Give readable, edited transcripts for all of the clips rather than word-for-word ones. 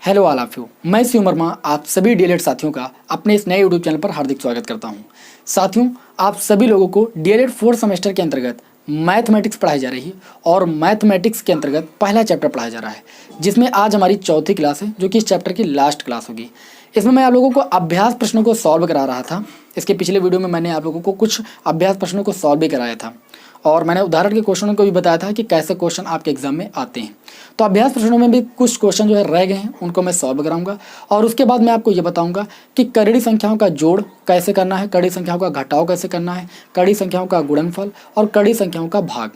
Hello all of you, मैं शिव वर्मा आप सभी डीएलएड साथियों का अपने इस नए यूट्यूब चैनल पर हार्दिक स्वागत करता हूं। साथियों, आप सभी लोगों को डीएलएड 4th सेमेस्टर के अंतर्गत मैथमेटिक्स पढ़ाई जा रही है और मैथमेटिक्स के अंतर्गत पहला चैप्टर पढ़ाया जा रहा है, जिसमें आज हमारी चौथी क्लास है, जो कि इस चैप्टर की लास्ट क्लास होगी। इसमें मैं आप लोगों को अभ्यास प्रश्नों को सॉल्व करा रहा था। इसके पिछले वीडियो में मैंने आप लोगों को कुछ अभ्यास प्रश्नों को सॉल्व भी कराया था और मैंने उदाहरण के क्वेश्चनों को भी बताया था कि कैसे क्वेश्चन आपके एग्जाम में आते हैं। तो अभ्यास प्रश्नों में भी कुछ क्वेश्चन जो है रह गए हैं, उनको मैं सॉल्व कराऊंगा और उसके बाद मैं आपको ये बताऊंगा कि कड़ी संख्याओं का जोड़ कैसे करना है, कड़ी संख्याओं का घटाव कैसे करना है, कड़ी संख्याओं का गुणनफल और कड़ी संख्याओं का भाग।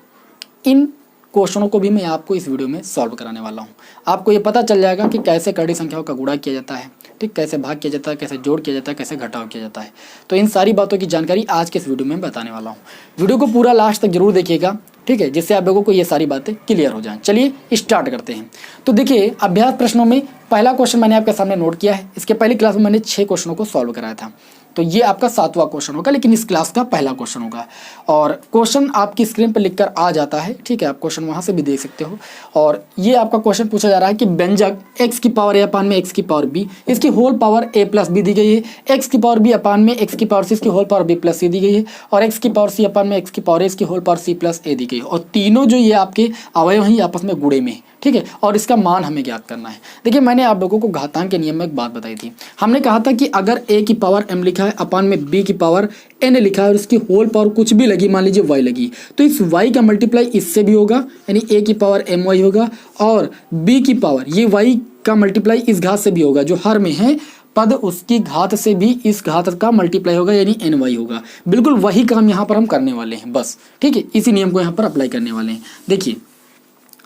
इन क्वेश्चनों को भी मैं आपको इस वीडियो में सॉल्व कराने वाला हूँ। आपको ये पता चल जाएगा कि कैसे कड़ी संख्याओं का गुणा किया जाता है, ठीक, कैसे भाग किया जाता है, कैसे जोड़ किया जाता है, कैसे घटाव किया जाता है। तो इन सारी बातों की जानकारी आज के इस वीडियो में बताने वाला हूँ। वीडियो को पूरा लास्ट तक जरूर देखिएगा, ठीक है, जिससे आप लोगों को ये सारी बातें क्लियर हो जाएं। चलिए स्टार्ट करते हैं। तो देखिए, अभ्यास प्रश्नों में पहला क्वेश्चन मैंने आपके सामने नोट किया है। इसके पहली क्लास में मैंने 6 क्वेश्चनों को सॉल्व कराया था, तो ये आपका 7वां क्वेश्चन होगा, लेकिन इस क्लास का पहला क्वेश्चन होगा। और क्वेश्चन आपकी स्क्रीन पर लिखकर आ जाता है, ठीक है, आप क्वेश्चन वहाँ से भी देख सकते हो। और ये आपका क्वेश्चन पूछा जा रहा है कि व्यंजक x की पावर a अपान में x की पावर b, इसकी whole power a plus b दी गई है, x की पावर b अपान में x की पावर c, इसकी whole power b plus c दी गई है, और x की पावर c अपान में x की पावर a, इसकी whole power c plus a दी गई है। और तीनों जो ये आपके अवयव हैं आपस में गुणे में, ठीक है, और इसका मान हमें ज्ञात करना है। देखिए, मैंने आप लोगों को घातांक के नियम में एक बात बताई थी। हमने कहा था कि अगर a की पावर m लिखा है अपान में b की पावर n लिखा है और इसकी होल पावर कुछ भी लगी, मान लीजिए y लगी, तो इस y का मल्टीप्लाई इससे भी होगा, यानी a की पावर my होगा, और b की पावर ये y का मल्टीप्लाई इस घात से भी होगा, जो हर में है पद उसकी घात से भी इस घात का मल्टीप्लाई होगा, यानी ny होगा। बिल्कुल वही काम यहाँ पर हम करने वाले हैं, बस, ठीक है, इसी नियम को यहाँ पर अप्लाई करने वाले हैं। देखिए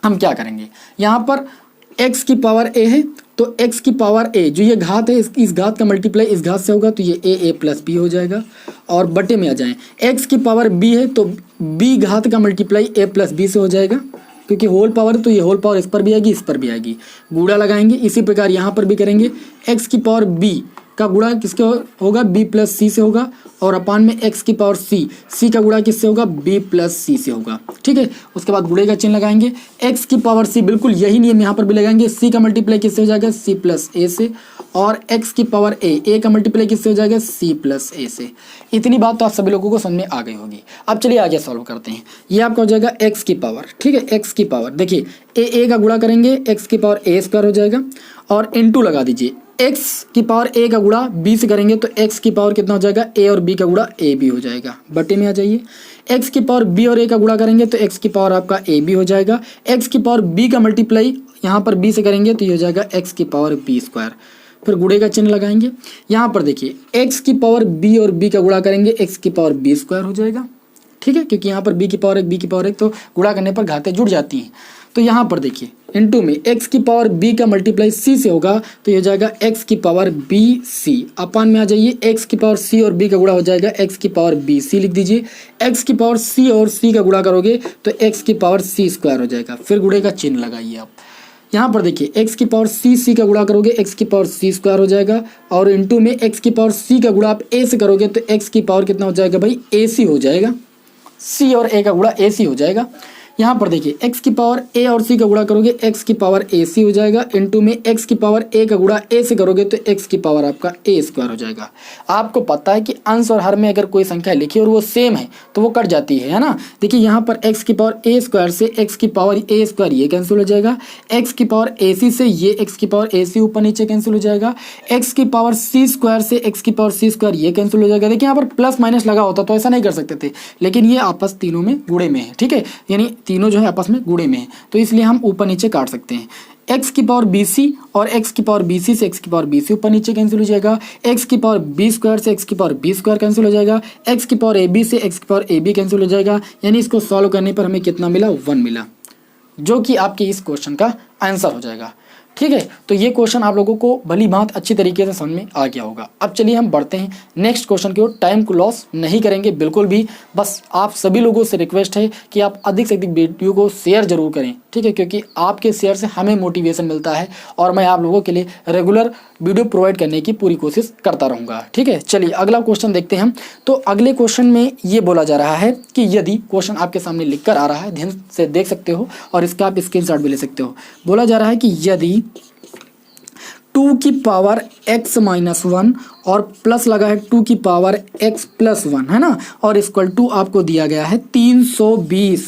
हम क्या करेंगे, यहाँ पर x की पावर a है, तो x की पावर a जो ये घात है, इस घात का मल्टीप्लाई इस घात से होगा, तो ये a प्लस b हो जाएगा। और बटे में आ जाएं, x की पावर b है, तो b घात का मल्टीप्लाई a प्लस b से हो जाएगा, क्योंकि होल पावर है तो ये होल पावर इस पर भी आएगी, इस पर भी आएगी, गुणा लगाएंगे। इसी प्रकार यहाँ पर भी करेंगे, x की पावर b का गुणा किसके होगा, b प्लस c से होगा, और अपान में x की पावर c का गुणा किससे होगा, b प्लस c से होगा, ठीक है। उसके बाद गुणे का चिन्ह लगाएंगे, x की पावर c, बिल्कुल यही नियम यहाँ पर भी लगाएंगे, c का मल्टीप्लाई किससे हो जाएगा, c प्लस a से, और x की पावर a का मल्टीप्लाई किससे हो जाएगा, c प्लस a से। इतनी बात तो आप सभी लोगों को समझ में आ गई होगी। अब चलिए आगे सॉल्व करते हैं। ये आपका हो जाएगा x की पावर, ठीक है, x की पावर, देखिए a का गुणा करेंगे, x की पावर a स्क्वायर हो जाएगा, और इंटू लगा दीजिए, x की पावर a का गुणा b से करेंगे तो x की पावर कितना हो जाएगा, a और b का गुणा a b हो जाएगा। बटे में आ जाइए, x की पावर b और a का गुणा करेंगे तो x की पावर आपका a b हो जाएगा, x की पावर b का मल्टीप्लाई यहाँ पर b से करेंगे तो ये हो जाएगा x की पावर b स्क्वायर। फिर गुणे का चिन्ह लगाएंगे, यहाँ पर देखिए x की पावर b और b का गुणा करेंगे, x की पावर b स्क्वायर हो जाएगा, ठीक है, क्योंकि यहाँ पर b की पावर 1 b की पावर 1, तो गुणा करने पर घातें जुड़ जाती हैं। तो यहाँ पर देखिए इनटू में x की पावर b का मल्टीप्लाई c से होगा, तो ये हो जाएगा x की पावर b c। अपान में आ जाइए, x की पावर c और b का गुणा हो जाएगा, x की पावर b c लिख दीजिए। x की पावर c और c का गुणा करोगे तो x की पावर c स्क्वायर हो जाएगा। फिर गुणे का चिन्ह लगाइए आप, यहाँ पर देखिए x की पावर c का गुणा करोगे, x की पावर c स्क्वायर हो जाएगा, और इंटू में x की पावर c का गुणा आप a से करोगे तो x की पावर कितना हो जाएगा भाई, ac हो जाएगा, c और a का गुणा ac हो जाएगा। यहाँ पर देखिए x की पावर a और c का गुणा करोगे, x की पावर ac हो जाएगा, इंटू में x की पावर a का गुणा a से करोगे तो x की पावर आपका a स्क्वायर हो जाएगा। आपको पता है कि अंश और हर में अगर कोई संख्या लिखी और वो सेम है तो वो कट जाती है ना। देखिए यहाँ पर x की पावर a स्क्वायर से x की पावर a स्क्वायर ये कैंसिल हो जाएगा, x की पावर ac से ये x की पावर ac ऊपर नीचे कैंसिल हो जाएगा, x की पावर c स्क्वायर से x की पावर c स्क्वायर ये कैंसिल हो जाएगा। देखिए यहाँ पर प्लस माइनस लगा होता तो ऐसा नहीं कर सकते थे, लेकिन ये आपस तीनों में गुणे में है, ठीक है, यानी तीनों जो है आपस में गुणे में है, तो इसलिए हम ऊपर नीचे काट सकते हैं। x की पावर bc और x की पावर bc से x की पावर bc ऊपर नीचे कैंसिल हो जाएगा, x की पावर b स्क्वायर से x की पावर b स्क्वायर कैंसिल हो जाएगा, x की पावर ab से x की पावर ab कैंसिल हो जाएगा। यानी इसको सॉल्व करने पर हमें कितना मिला, 1 मिला, जो कि आपके इस क्वेश्चन का आंसर हो जाएगा, ठीक है। तो ये क्वेश्चन आप लोगों को भली भांत अच्छी तरीके से समझ में आ गया होगा। अब चलिए हम बढ़ते हैं नेक्स्ट क्वेश्चन की ओर। टाइम को लॉस नहीं करेंगे बिल्कुल भी, बस आप सभी लोगों से रिक्वेस्ट है कि आप अधिक से अधिक वीडियो को शेयर जरूर करें, ठीक है, क्योंकि आपके शेयर से हमें मोटिवेशन मिलता है और मैं आप लोगों के लिए रेगुलर वीडियो प्रोवाइड करने की पूरी कोशिश करता रहूँगा, ठीक है। चलिए अगला क्वेश्चन देखते हैं। तो अगले क्वेश्चन में ये बोला जा रहा है कि यदि, क्वेश्चन आपके सामने लिख कर आ रहा है, ध्यान से देख सकते हो और इसका आप स्क्रीनशॉट भी ले सकते हो। बोला जा रहा है कि यदि टू की पावर x माइनस वन और प्लस लगा है टू की पावर x प्लस वन, है ना, और इक्वल टू आपको दिया गया है 320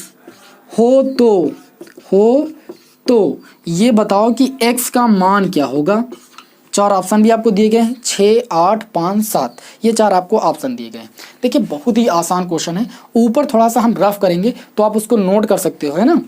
हो तो ये बताओ कि x का मान क्या होगा। चार ऑप्शन भी आपको दिए गए हैं, 6, 8, 5, 7, ये चार आपको ऑप्शन दिए गए हैं। देखिए बहुत ही आसान क्वेश्चन है, ऊपर थोड़ा सा हम रफ करेंगे तो आप उसको नोट कर सकते हो, है ना।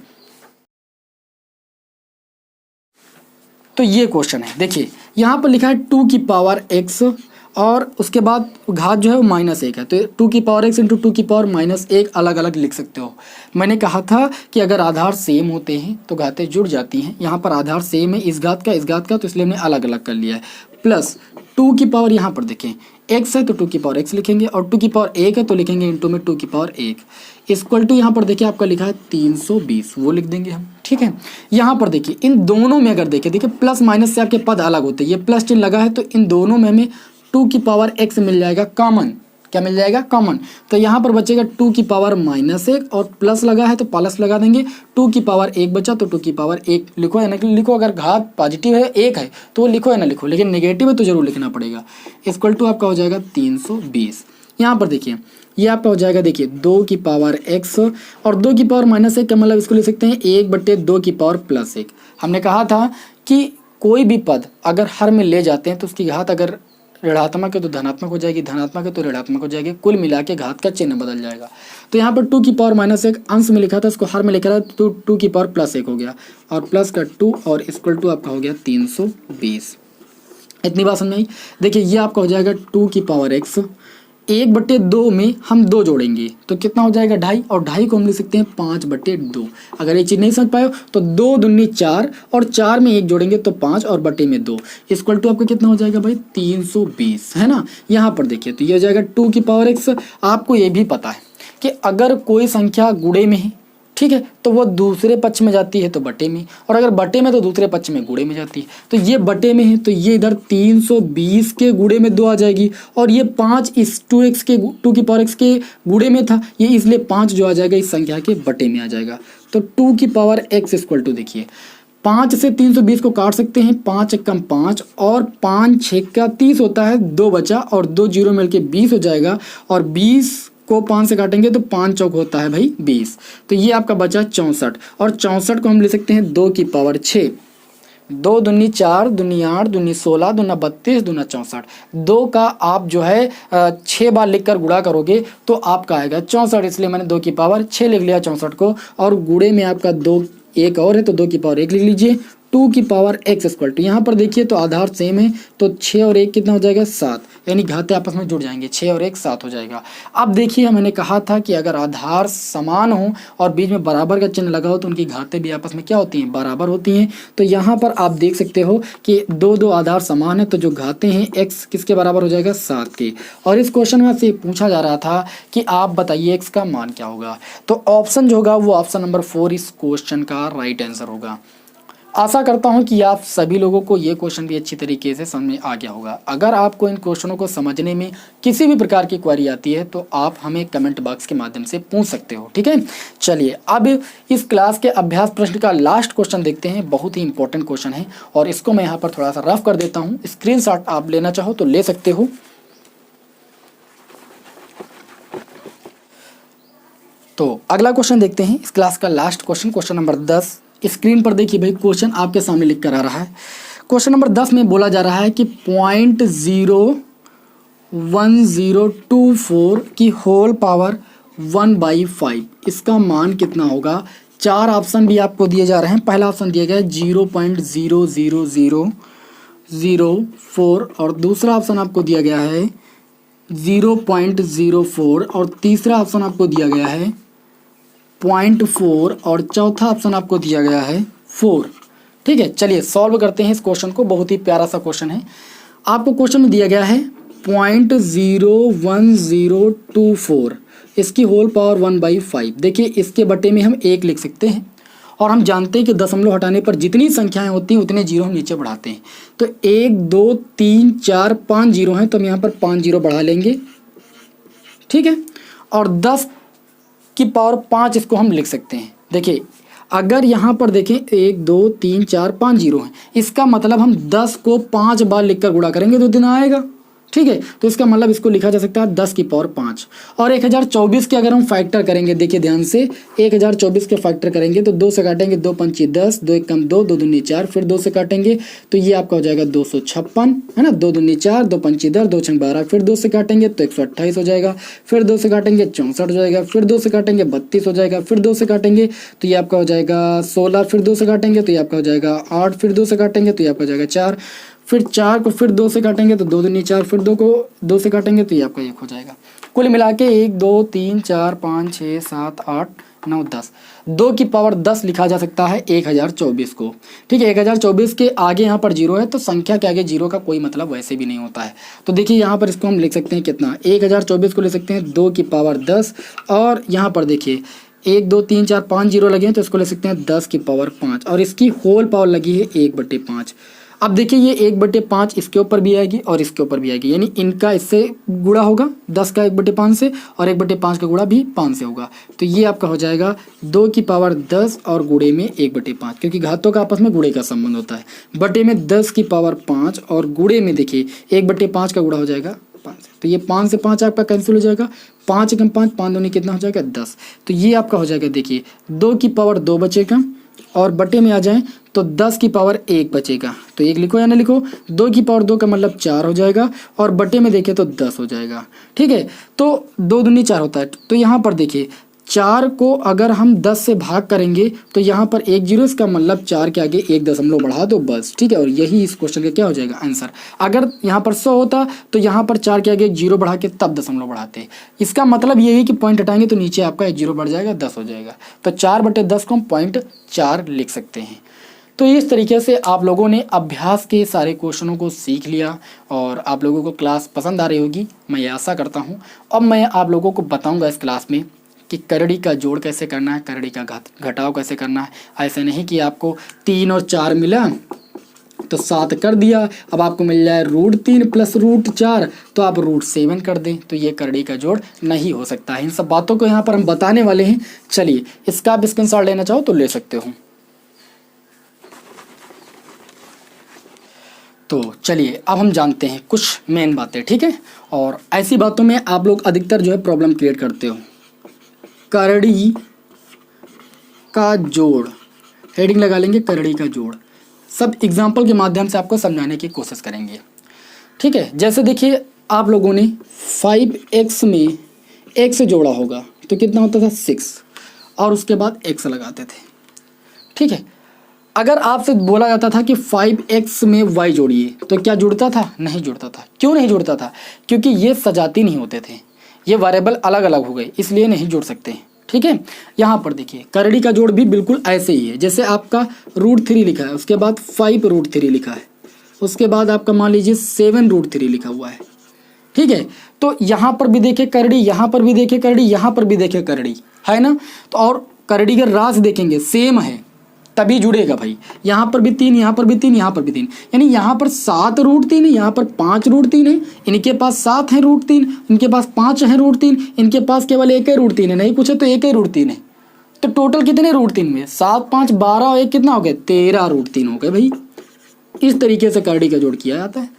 तो ये क्वेश्चन है, देखिए यहाँ पर लिखा है टू की पावर x और उसके बाद घात जो है वो -1 है, तो टू की पावर x इंटू टू की पावर -1 अलग अलग लिख सकते हो। मैंने कहा था कि अगर आधार सेम होते हैं तो घातें जुड़ जाती हैं, यहाँ पर आधार सेम है इस घात का, तो इसलिए हमने अलग अलग कर लिया है। प्लस टू की पावर यहाँ पर देखें x है तो टू की पावर x लिखेंगे, और टू की पावर 1 है तो लिखेंगे इंटू में टू की पावर 1 इक्वल टू यहाँ पर देखिए आपका लिखा है 320, वो लिख देंगे हम, ठीक है। यहाँ पर देखिए इन दोनों में अगर देखिए प्लस माइनस से आपके पद अलग होते हैं, ये प्लस चिन्ह लगा है तो इन दोनों में हमें टू की पावर x मिल जाएगा कॉमन। क्या मिल जाएगा? कॉमन। तो यहाँ पर बचेगा टू की पावर -1 और प्लस लगा है तो प्लस लगा देंगे, टू की पावर 1 बचा तो टू की पावर 1 लिखो या ना लिखो। अगर घात पॉजिटिव है 1 है तो वो लिखो या ना लिखो, लेकिन नेगेटिव है तो जरूर लिखना पड़ेगा। इक्वल टू आपका हो जाएगा 320। यहाँ पर देखिए ये आपका हो जाएगा, देखिए 2 की पावर x और 2 की पावर -1 का मतलब इसको लिख सकते हैं 1/2 की पावर +1। हमने कहा था कि कोई भी पद अगर हर में ले जाते हैं तो उसकी घात अगर ऋणात्मक है तो धनात्मक हो जाएगी, धनात्मक है तो ऋणात्मक हो जाएगी, कुल मिला के घात का चिन्ह बदल जाएगा। तो यहाँ पर 2 की पावर -1 अंश में लिखा था, इसको हर में लिखा था तो 2 की पावर +1 हो गया और प्लस का 2 और इक्वल टू आपका हो गया 320। इतनी बात समझ आई। देखिए ये आपका हो जाएगा 2 की पावर x, 1/2 में हम 2 जोड़ेंगे तो कितना हो जाएगा 2.5, और 2.5 को हम लिख सकते हैं 5/2। अगर ये चीज़ नहीं समझ पाए तो 2 दूनी 4 और 4 में 1 जोड़ेंगे तो 5 और बटे में 2 इक्वल टू आपका कितना हो जाएगा भाई 320, है ना। यहाँ पर देखिए तो ये हो जाएगा 2 की पावर x। आपको ये भी पता है कि अगर कोई संख्या गुणे में है, ठीक है, तो वो दूसरे पक्ष में जाती है तो बटे में, और अगर बटे में तो दूसरे पक्ष में गुणे में जाती है। तो ये बटे में है तो ये इधर 320 के गुणे में 2 आ जाएगी, और ये 5 इस 2x के 2 की पावर x के गुणे में था, ये इसलिए 5 जो आ जाएगा इस संख्या के बटे में आ जाएगा। तो 2 की पावर x इक्वल टू देखिए 5 से 320 को काट सकते हैं, 5 एकम 5 और 5 6 का 30 होता है, 2 बचा और 2 जीरो मिलके 20 हो जाएगा, और 20 को 5 से काटेंगे तो 5 चौक होता है भाई 20। तो ये आपका बचा 64, और 64 को हम ले सकते हैं 2 की पावर 6, 2 दूनी 4 दूनी 8 दूनी 16 दूना 32 दूना 64। 2 का आप जो है 6 बार लिखकर गुणा करोगे तो आपका आएगा 64, इसलिए मैंने 2 की पावर 6 लिख लिया 64 को, और गुणे में आपका 2 एक और है तो 2 की पावर 1 लिख लीजिए। 2 की पावर x इक्वल टू यहाँ पर देखिए तो आधार सेम है तो 6 और 1 कितना हो जाएगा 7, यानी घातें आपस में जुड़ जाएंगे, 6 और 1 7 हो जाएगा। अब देखिए मैंने कहा था कि अगर आधार समान हो और बीच में बराबर का चिन्ह लगा हो तो उनकी घातें भी आपस में क्या होती हैं, बराबर होती हैं। तो यहाँ पर आप देख सकते हो कि 2 आधार समान है तो जो घातें हैं x किसके बराबर हो जाएगा 7 के। और इस क्वेश्चन में से पूछा जा रहा था कि आप बताइए x का मान क्या होगा, तो ऑप्शन जो होगा वो ऑप्शन नंबर 4 इस क्वेश्चन का राइट आंसर होगा। आशा करता हूं कि आप सभी लोगों को ये क्वेश्चन भी अच्छी तरीके से समझ में आ गया होगा। अगर आपको इन क्वेश्चनों को समझने में किसी भी प्रकार की क्वेरी आती है तो आप हमें कमेंट बॉक्स के माध्यम से पूछ सकते हो, ठीक है। चलिए अब इस क्लास के अभ्यास प्रश्न का लास्ट क्वेश्चन देखते हैं, बहुत ही इंपॉर्टेंट क्वेश्चन है और इसको मैं यहाँ पर थोड़ा सा रफ कर देता हूँ। स्क्रीनशॉट आप लेना चाहो तो ले सकते हो। तो अगला क्वेश्चन देखते हैं, इस क्लास का last question, question number 10। Screen पर देखिए भाई क्वेश्चन आपके सामने लिख कर आ रहा है। क्वेश्चन नंबर 10 में बोला जा रहा है कि 0.01024 की होल पावर 1/5 इसका मान कितना होगा। 4 ऑप्शन भी आपको दिए जा रहे हैं। पहला ऑप्शन दिया गया है 0.00004 और दूसरा ऑप्शन आपको दिया गया है 0.04 और तीसरा ऑप्शन आपको दिया गया है 0.4 और चौथा ऑप्शन आपको दिया गया है 4। ठीक है, चलिए सॉल्व करते हैं इस क्वेश्चन को। बहुत ही प्यारा सा क्वेश्चन है। आपको क्वेश्चन में दिया गया है 0.01024 इसकी होल पावर 1/5। देखिए इसके बटे में हम 1 लिख सकते हैं और हम जानते हैं कि दशमलव हटाने पर जितनी संख्याएं होती हैं उतने जीरो हम नीचे बढ़ाते हैं। तो 1 2 3 4 5 जीरो हैं तो हम यहाँ पर 5 जीरो बढ़ा लेंगे, ठीक है। और 10 की पावर 5 इसको हम लिख सकते हैं। देखिए अगर यहाँ पर देखें 1 2 3 4 5 जीरो हैं, इसका मतलब हम 10 को 5 बार लिखकर गुणा करेंगे तो दिन आएगा। ठीक है, तो इसका मतलब इसको लिखा जा सकता है 10 की पावर 5। और 1024 के अगर हम फैक्टर करेंगे, देखिए ध्यान से, 1024 के फैक्टर करेंगे तो 2 से काटेंगे 2 पंची 10, 2 एक कम 2, 2 दूनी 4, फिर 2 से काटेंगे तो ये आपका हो जाएगा 256, है ना, 2 दूनी 4, 2 पंची 10, 2 छंग 12, फिर 2 से काटेंगे तो 128 हो जाएगा, फिर 2 से काटेंगे 64 हो जाएगा, फिर 2 से काटेंगे 32 हो जाएगा, फिर 2 से काटेंगे तो ये आपका हो जाएगा 16, फिर 2 से काटेंगे तो ये आपका हो जाएगा 8, फिर 2 से काटेंगे तो ये आपका हो जाएगा 4, फिर 4 को फिर 2 से काटेंगे तो 2 दूनी 4, फिर 2 को 2 से काटेंगे तो ये आपका 1 हो जाएगा। कुल मिला के 1 2 3 4 5 6 7 8 9 10, 2 की पावर 10 लिखा जा सकता है 1024 को। ठीक है, 1024 के आगे यहाँ पर जीरो है तो संख्या के आगे जीरो का कोई मतलब वैसे भी नहीं होता है। तो देखिए यहाँ पर इसको हम लिख सकते हैं कितना, 1024 को लिख सकते हैं 2 की पावर 10, और यहाँ पर देखिए 1 2 3 4 5 जीरो लगे हैं तो इसको ले सकते हैं 10 की पावर 5, और इसकी होल पावर लगी है 1/5। अब देखिए ये 1/5 इसके ऊपर भी आएगी और इसके ऊपर भी आएगी, यानी इनका इससे गुणा होगा 10 का 1/5 से, और 1/5 का गुणा भी 5 से होगा। तो ये आपका हो जाएगा 2 की पावर 10 और गुणे में 1/5, क्योंकि घातों का आपस में गुणे का संबंध होता है। बटे में 10 की पावर 5 और गुणे में देखिए 1/5 का गुणा हो जाएगा 5, तो ये 5 से 5 आपका कैंसिल हो जाएगा, 5 एकम 5, 5 दूनी कितना हो जाएगा 10। तो ये आपका हो जाएगा देखिए 2 की पावर 2 बचेगा, और बटे में आ जाएं तो 10 की पावर 1 बचेगा, तो 1 लिखो या ना लिखो, 2 की पावर 2 का मतलब 4 हो जाएगा, और बटे में देखें तो 10 हो जाएगा। ठीक है, तो 2 दूनी 4 होता है, तो यहाँ पर देखिए 4 को अगर हम 10 से भाग करेंगे तो यहाँ पर 1 जीरो, इसका मतलब 4 के आगे 1 दशमलव बढ़ा दो बस। ठीक है, और यही इस क्वेश्चन का क्या हो जाएगा आंसर। अगर यहाँ पर 100 होता तो यहाँ पर 4 के आगे 1 जीरो बढ़ा के तब दशमलव बढ़ाते। इसका मतलब यही कि पॉइंट हटाएंगे तो नीचे आपका 1 जीरो बढ़ जाएगा, 10 हो जाएगा। तो 4/10 को हम 0.4 लिख सकते हैं। तो इस तरीके से आप लोगों ने अभ्यास के सारे क्वेश्चनों को सीख लिया और आप लोगों को क्लास पसंद आ रही होगी, मैं ये आशा करता हूँ। अब मैं आप लोगों को बताऊँगा इस क्लास में कि करड़ी का जोड़ कैसे करना है, करड़ी का घटाव कैसे करना है। ऐसे नहीं कि आपको 3 और 4 मिला तो 7 कर दिया, अब आपको मिल जाए √3 + √4 तो आप √7 कर दें, तो ये करड़ी का जोड़ नहीं हो सकता है। इन सब बातों को यहाँ पर हम बताने वाले हैं। चलिए, इसका आप स्क्रीनशॉट लेना चाहो तो ले सकते हो। तो चलिए अब हम जानते हैं कुछ मेन बातें। ठीक है, और ऐसी बातों में आप लोग अधिकतर जो है प्रॉब्लम क्रिएट करते हो। करड़ी का जोड़, हेडिंग लगा लेंगे करड़ी का जोड़। सब एग्जाम्पल के माध्यम से आपको समझाने की कोशिश करेंगे। ठीक है, जैसे देखिए आप लोगों ने 5x में x जोड़ा होगा तो कितना होता था 6, और उसके बाद x लगाते थे। ठीक है, अगर आपसे बोला जाता था कि 5x में y जोड़िए तो क्या जुड़ता था? नहीं जुड़ता था। क्यों नहीं जुड़ता था? क्योंकि ये सजाती नहीं होते थे, ये वेरिएबल अलग अलग हो गए, इसलिए नहीं जुड़ सकते। ठीक है, यहाँ पर देखिए करड़ी का जोड़ भी बिल्कुल ऐसे ही है। जैसे आपका √3 लिखा है, उसके बाद 5√3 लिखा है, उसके बाद आपका मान लीजिए 7√3 लिखा हुआ है। ठीक है, तो यहाँ पर भी देखे करड़ी, यहाँ पर भी देखे करड़ी, यहाँ पर भी देखे करड़ी, है ना। तो और करड़ी का रास देखेंगे सेम है तभी जुड़ेगा भाई। यहाँ पर भी 3, यहाँ पर भी 3, यहाँ पर भी 3, यानी यहाँ पर 7√3 है, यहाँ पर 5√3 है, इनके पास 7 है √3, इनके पास 5 है √3, इनके पास केवल 1 है √3 है, नहीं पूछे तो 1 है √3 है। तो टोटल कितने √3 में? 7 5 12 और 1 कितना हो गया? 13 √3 हो गए भाई। इस तरीके से करड़ी का जोड़ किया जाता है।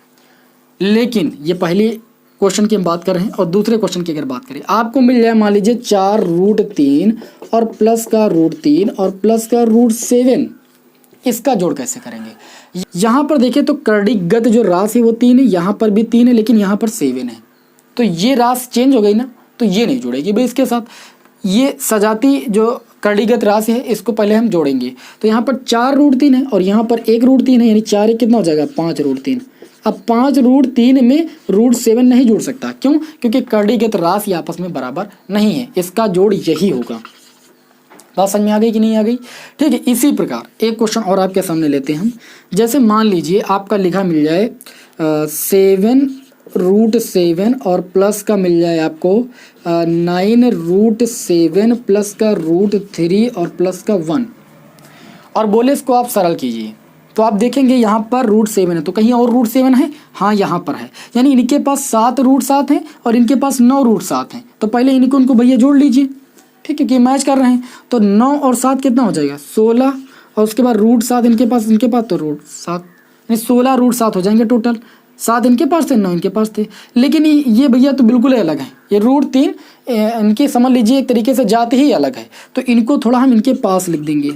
लेकिन ये पहले क्वेश्चन की हम बात कर रहे हैं, और दूसरे क्वेश्चन की अगर बात करें, आपको मिल जाए मान लीजिए 4√3 और प्लस का √3 और प्लस का √7, इसका जोड़ कैसे करेंगे? यहाँ पर देखें तो करड़ीगत जो रास है वो 3 है, यहाँ पर भी 3 है, लेकिन यहाँ पर 7 है, तो ये रास चेंज हो गई ना, तो ये नहीं जुड़ेगी भाई इसके साथ। ये सजाती जो करड़ीगत राशि है इसको पहले हम जोड़ेंगे। तो यहाँ पर 4√3 है और यहाँ पर 1√3 है, यानी 4 कितना हो जाएगा? 5√3। अब 5√3 में √7 नहीं जुड़ सकता। क्यों? क्योंकि करड़ीगत राशि आपस में बराबर नहीं है, इसका जोड़ यही होगा। बात समझ में आ गई कि नहीं आ गई? ठीक है, इसी प्रकार एक क्वेश्चन और आपके सामने लेते हैं हम। जैसे मान लीजिए आपका लिखा मिल जाए 7√7 और प्लस का मिल जाए आपको 9√7 प्लस का √3 और प्लस का 1, और बोले इसको आप सरल कीजिए। तो आप देखेंगे यहाँ पर √7 है, तो कहीं और √7 है? हाँ, यहाँ पर है, यानी इनके पास 7 √7 हैं और इनके पास 9 √7 हैं। तो पहले इनको भैया जोड़ लीजिए। ठीक है, क्योंकि मैच कर रहे हैं। तो 9 और 7 कितना हो जाएगा 16, और उसके बाद √7 इनके पास तो √7 यानी 16 √7 हो जाएंगे टोटल। 7 इनके पास थे, 9 इनके पास थे। लेकिन ये भैया तो बिल्कुल ही अलग है, ये √3 इनके समझ लीजिए एक तरीके से जाते ही अलग है, तो इनको थोड़ा हम इनके पास लिख देंगे,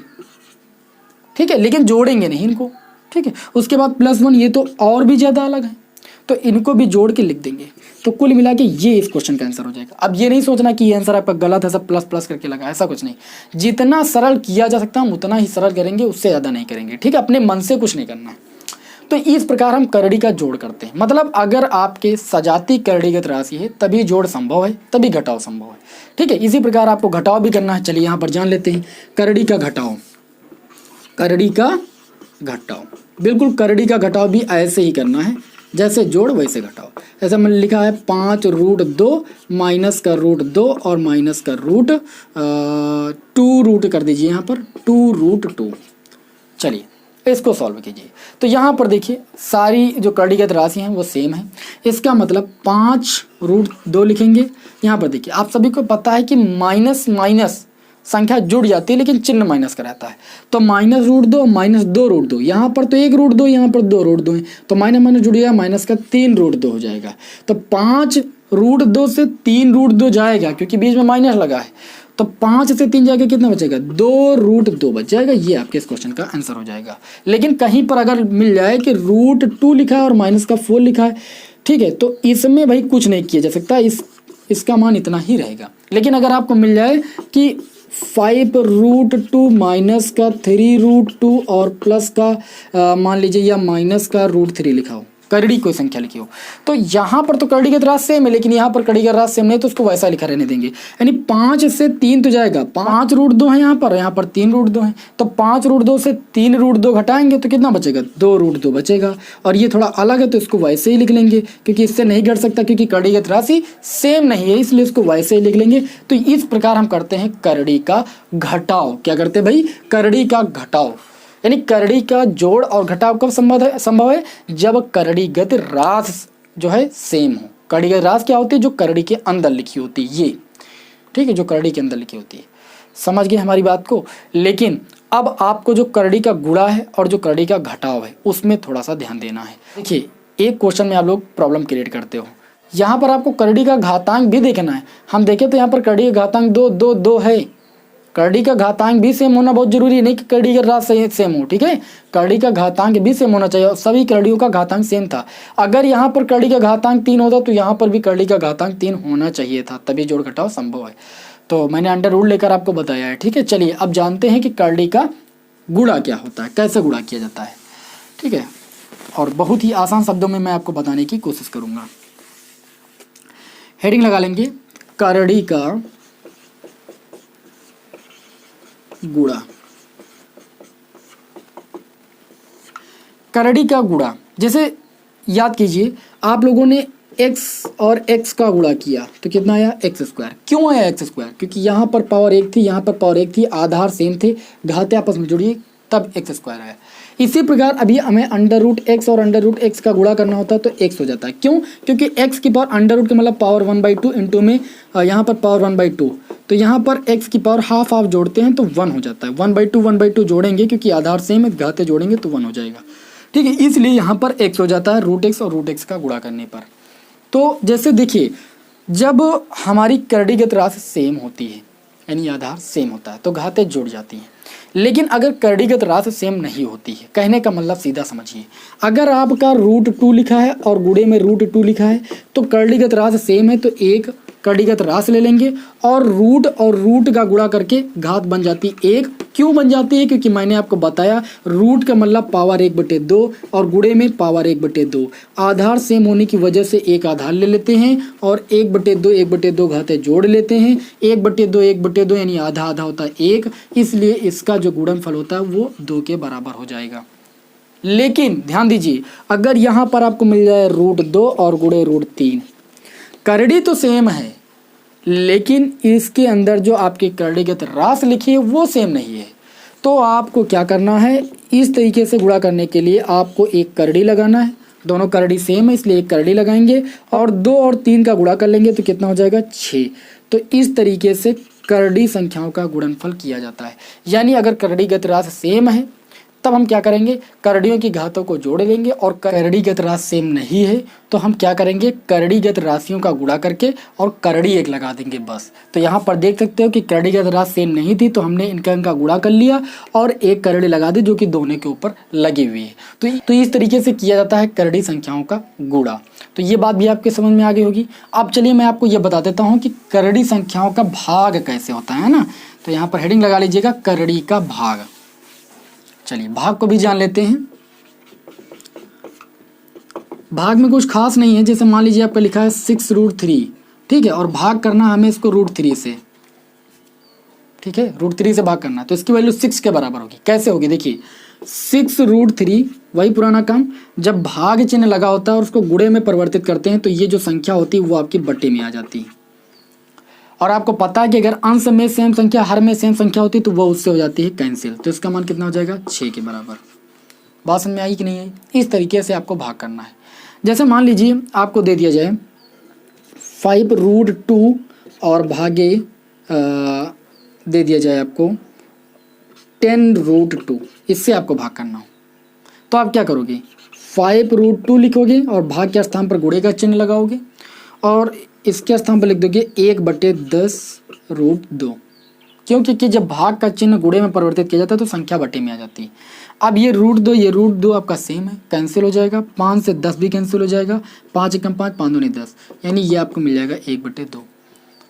ठीक है, लेकिन जोड़ेंगे नहीं इनको, ठीक है। उसके बाद +1 ये तो और भी ज़्यादा अलग है, तो इनको भी जोड़ के लिख देंगे। तो कुल मिला के ये इस क्वेश्चन का आंसर हो जाएगा। अब ये नहीं सोचना कि ये आंसर आपका गलत है, सब प्लस प्लस करके लगा, ऐसा कुछ नहीं। जितना सरल किया जा सकता है हम उतना ही सरल करेंगे, उससे ज़्यादा नहीं करेंगे, ठीक है। अपने मन से कुछ नहीं करना। तो इस प्रकार हम करड़ी का जोड़ करते हैं। मतलब अगर आपके सजाती करड़ीगत राशि है तभी जोड़ संभव है, तभी घटाव संभव है, ठीक है। इसी प्रकार आपको घटाव भी करना है। चलिए यहाँ पर जान लेते हैं करड़ी का घटाव। करड़ी का घटाव, बिल्कुल करड़ी का घटाव भी ऐसे ही करना है, जैसे जोड़ वैसे घटाओ। ऐसा मैंने लिखा है 5 √2 माइनस का √2 और माइनस का √2 रूट कर दीजिए यहाँ पर 2√2। चलिए इसको सॉल्व कीजिए। तो यहाँ पर देखिए सारी जो करड़ीगत राशि हैं वो सेम है। इसका मतलब 5 √2 लिखेंगे। यहाँ पर देखिए आप सभी को पता है कि माइनस माइनस संख्या जुड़ जाती है लेकिन चिन्ह माइनस का रहता है। तो -√2 माइनस 2√2, यहाँ पर तो 1 √2, यहाँ पर 2 √2 है, तो माइनस माइनस जुड़ जाएगा, माइनस का 3 √2 हो जाएगा। तो 5 √2 से 3 √2 जाएगा क्योंकि बीच में माइनस लगा है। तो 5 से 3 जाएगा, कितना बचेगा 2 √2 बच जाएगा। ये आपके इस क्वेश्चन का आंसर हो जाएगा। लेकिन कहीं पर अगर मिल जाए कि √2 लिखा है और माइनस का 4 लिखा है, ठीक है, तो इसमें भाई कुछ नहीं किया जा सकता, इसका मान इतना ही रहेगा। लेकिन अगर आपको मिल जाए कि 5 √2 माइनस का 3 √2 और प्लस का मान लीजिए या माइनस का √3 लिखा हो, करड़ी कोई संख्या लिखी हो, तो यहाँ पर तो करड़ीगत राशि सेम है, लेकिन यहाँ पर करड़ीगत राशि सेम नहीं, तो उसको वैसा लिखा रहने देंगे। यानी 5 से 3 तो जाएगा, 5 √2 है यहाँ पर 3 √2 है, तो 5 √2 से 3 √2 घटाएंगे तो कितना बचेगा 2 √2 बचेगा। और ये थोड़ा अलग है तो इसको वैसे ही लिख लेंगे, क्योंकि इससे नहीं घट सकता, क्योंकि करड़ीगत राशि सेम नहीं है, इसलिए इसको वैसे ही लिख लेंगे। तो इस प्रकार हम करते हैं करड़ी का घटाव। क्या करते हैं भाई, करड़ी का घटाव। यानी करड़ी का जोड़ और घटाव कब संभव है, जब करड़ीगत राशि जो है सेम हो। करड़ीगत राशि क्या होती है, जो करड़ी के अंदर लिखी होती है, ये ठीक है, जो करड़ी के अंदर लिखी होती है। समझ गए हमारी बात को। लेकिन अब आपको जो करड़ी का गुणा है और जो करड़ी का घटाव है उसमें थोड़ा सा ध्यान देना है। देखिए एक क्वेश्चन में आप लोग प्रॉब्लम क्रिएट करते हो, यहाँ पर आपको करड़ी का घातांक भी देखना है। हम देखें तो यहाँ पर करड़ी का घातांक 2 2 2 है। करड़ी का घातांक भी सेम होना बहुत जरूरी है, नहीं कि करड़ी का राशि सेम हो, ठीक है। करड़ी का घातांक भी सेम होना चाहिए और सभी करड़ियों का घातांक सेम था। अगर यहाँ पर करड़ी का घातांक 3 होता तो यहाँ पर भी करड़ी का घातांक 3 होना चाहिए था, तभी जोड़ घटाव संभव है। तो मैंने अंडर रूल लेकर आपको बताया है, ठीक है। चलिए अब जानते हैं कि करड़ी का गुणा क्या होता है, कैसे गुणा किया जाता है, ठीक है। और बहुत ही आसान शब्दों में मैं आपको बताने की कोशिश करूँगा। हेडिंग लगा लेंगे करड़ी का गुणा। करड़ी का गुणा, जैसे याद कीजिए आप लोगों ने x और x का गुणा किया तो कितना आया x²। क्यों आया x², क्योंकि यहाँ पर पावर 1 थी, यहाँ पर पावर 1 थी, आधार सेम थे, घाते आपस में जुड़िए तब x² आया। इसी प्रकार अभी हमें √x और √x का गुणा करना होता है तो x हो जाता है। क्यों, क्योंकि x की पावर अंडर का मतलब पावर 1/2 इंटू में यहाँ पर पावर 1/2, तो यहाँ पर x की पावर हाफ जोड़ते हैं तो 1 हो जाता है। 1/2 जोड़ेंगे क्योंकि आधार सेम है, घाते जोड़ेंगे तो 1 हो जाएगा, ठीक है। इसलिए यहाँ पर x हो जाता है √x और √x का गुणा करने पर। तो जैसे देखिए जब हमारी करड़ीगत राशि सेम होती है यानी आधार सेम होता है तो घाते जुड़ जाती हैं। लेकिन अगर करड़ीगत राशि सेम नहीं होती है, कहने का मतलब सीधा समझिए, अगर आपका √2 लिखा है और गुणे में √2 लिखा है तो करड़ीगत राशि सेम है तो एक करड़ीगत राशि ले लेंगे और रूट का गुणा करके घात बन जाती 1। क्यों बन जाती है, क्योंकि मैंने आपको बताया रूट का मतलब पावर 1/2 और गुणे में पावर 1/2। आधार सेम होने की वजह से एक आधार ले लेते हैं और 1/2 घाते जोड़ लेते हैं। 1/2 यानी आधा आधा होता है 1, इसलिए इसका जो गुणनफल होता है वो 2 के बराबर हो जाएगा। लेकिन ध्यान दीजिए अगर यहाँ पर आपको मिल जाए √2 और गुणे √3, करड़ी तो सेम है लेकिन इसके अंदर जो आपकी करड़ीगत राशि लिखी है वो सेम नहीं है, तो आपको क्या करना है, इस तरीके से गुणा करने के लिए आपको एक करड़ी लगाना है। दोनों करड़ी सेम है इसलिए एक करड़ी लगाएंगे और 2 और 3 का गुणा कर लेंगे तो कितना हो जाएगा 6। तो इस तरीके से करड़ी संख्याओं का गुणनफल किया जाता है। यानी अगर करड़ीगत राशि सेम है तब हम क्या करेंगे, करड़ियों की घातों को जोड़ लेंगे, और करड़ीगत राशि सेम नहीं है तो हम क्या करेंगे, करड़ीगत राशियों का गुणा करके और करड़ी एक लगा देंगे बस। तो यहाँ पर देख सकते हो कि करड़ीगत राशि सेम नहीं थी तो हमने इनका गुणा कर लिया और एक करड़ी लगा दी जो कि दोनों के ऊपर लगी हुई है। तो इस तरीके से किया जाता है करड़ी संख्याओं का गुणा। तो ये बात भी आपके समझ में आ गई होगी। अब चलिए मैं आपको ये बता देता हूँ कि करड़ी संख्याओं का भाग कैसे होता है ना। तो यहाँ पर हेडिंग लगा लीजिएगा, करड़ी का भाग। चलिए भाग को भी जान लेते हैं। भाग में कुछ खास नहीं है, जैसे मान लीजिए आपका लिखा है 6√3, ठीक है, और भाग करना हमें इसको √3 से, ठीक है, √3 से भाग करना, तो इसकी वैल्यू 6 के बराबर होगी। कैसे होगी, देखिए 6√3, वही पुराना काम, जब भाग चिन्ह लगा होता है और उसको गुणे में परिवर्तित करते हैं तो ये जो संख्या होती है वो आपकी बट्टे में आ जाती है। और आपको पता है कि अगर अंश में सेम संख्या, हर में सेम संख्या होती है तो वो उससे हो जाती है कैंसिल। तो इसका मान कितना हो जाएगा, 6 के बराबर। बात समझ में आई कि नहीं आई। इस तरीके से आपको भाग करना है। जैसे मान लीजिए आपको दे दिया जाए 5√2 और भागे दे दिया जाए आपको 10√2, इससे आपको भाग करना हो तो आप क्या करोगे, 5√2 लिखोगे और भाग के स्थान पर गुणे का चिन्ह लगाओगे और इसके स्थान पर लिख दोगे 1/10√2, क्योंकि कि जब भाग का चिन्ह गुणे में परिवर्तित किया जाता है तो संख्या बटे में आ जाती है। अब ये √2, ये √2 आपका सेम है, कैंसिल हो जाएगा, 5 से 10 भी कैंसिल हो जाएगा, 5 एकम 5, 5 दूनी 10, यानी ये आपको मिल जाएगा 1/2।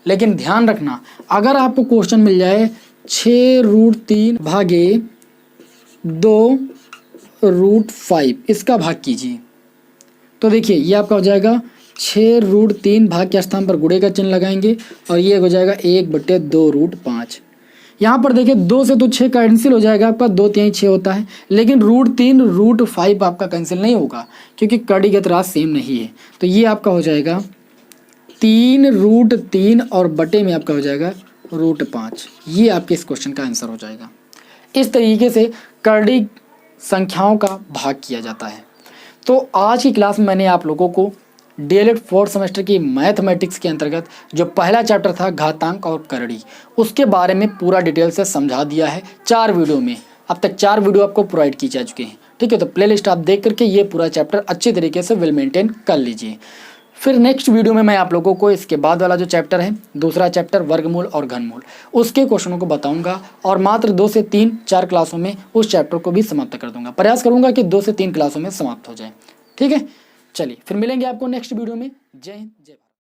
लेकिन ध्यान रखना, अगर आपको क्वेश्चन मिल जाए 6√3 भागे 2√5, इसका भाग कीजिए, तो देखिए ये आपका हो जाएगा 6√3, भाग के स्थान पर गुणे का चिन्ह लगाएंगे और ये हो जाएगा 1/2√5। यहाँ पर देखिए 2 से तो 6 कैंसिल हो जाएगा आपका, 2 3 6 होता है, लेकिन √3√5 आपका कैंसिल नहीं होगा क्योंकि करड़ीगत राशि सेम नहीं है। तो ये आपका हो जाएगा 3√3 और बटे में आपका हो जाएगा √5। ये आपके इस क्वेश्चन का आंसर हो जाएगा। इस तरीके से करड़ी संख्याओं का भाग किया जाता है। तो आज की क्लास में मैंने आप लोगों को डीएलएड 4th सेमेस्टर की मैथमेटिक्स के अंतर्गत जो पहला चैप्टर था घातांक और करड़ी, उसके बारे में पूरा डिटेल से समझा दिया है 4 वीडियो में। अब तक 4 वीडियो आपको प्रोवाइड की जा चुके हैं, ठीक है। तो प्लेलिस्ट आप देख करके ये पूरा चैप्टर अच्छे तरीके से वेल मेंटेन कर लीजिए। फिर नेक्स्ट वीडियो में मैं आप लोगों को इसके बाद वाला जो चैप्टर है, दूसरा चैप्टर वर्गमूल और घनमूल, उसके क्वेश्चनों को बताऊंगा और मात्र 2 से 4 क्लासों में उस चैप्टर को भी समाप्त कर दूंगा। प्रयास करूंगा कि 2 से 3 क्लासों में समाप्त हो जाए, ठीक है। चलिए फिर मिलेंगे आपको नेक्स्ट वीडियो में। जय हिंद, जय भारत।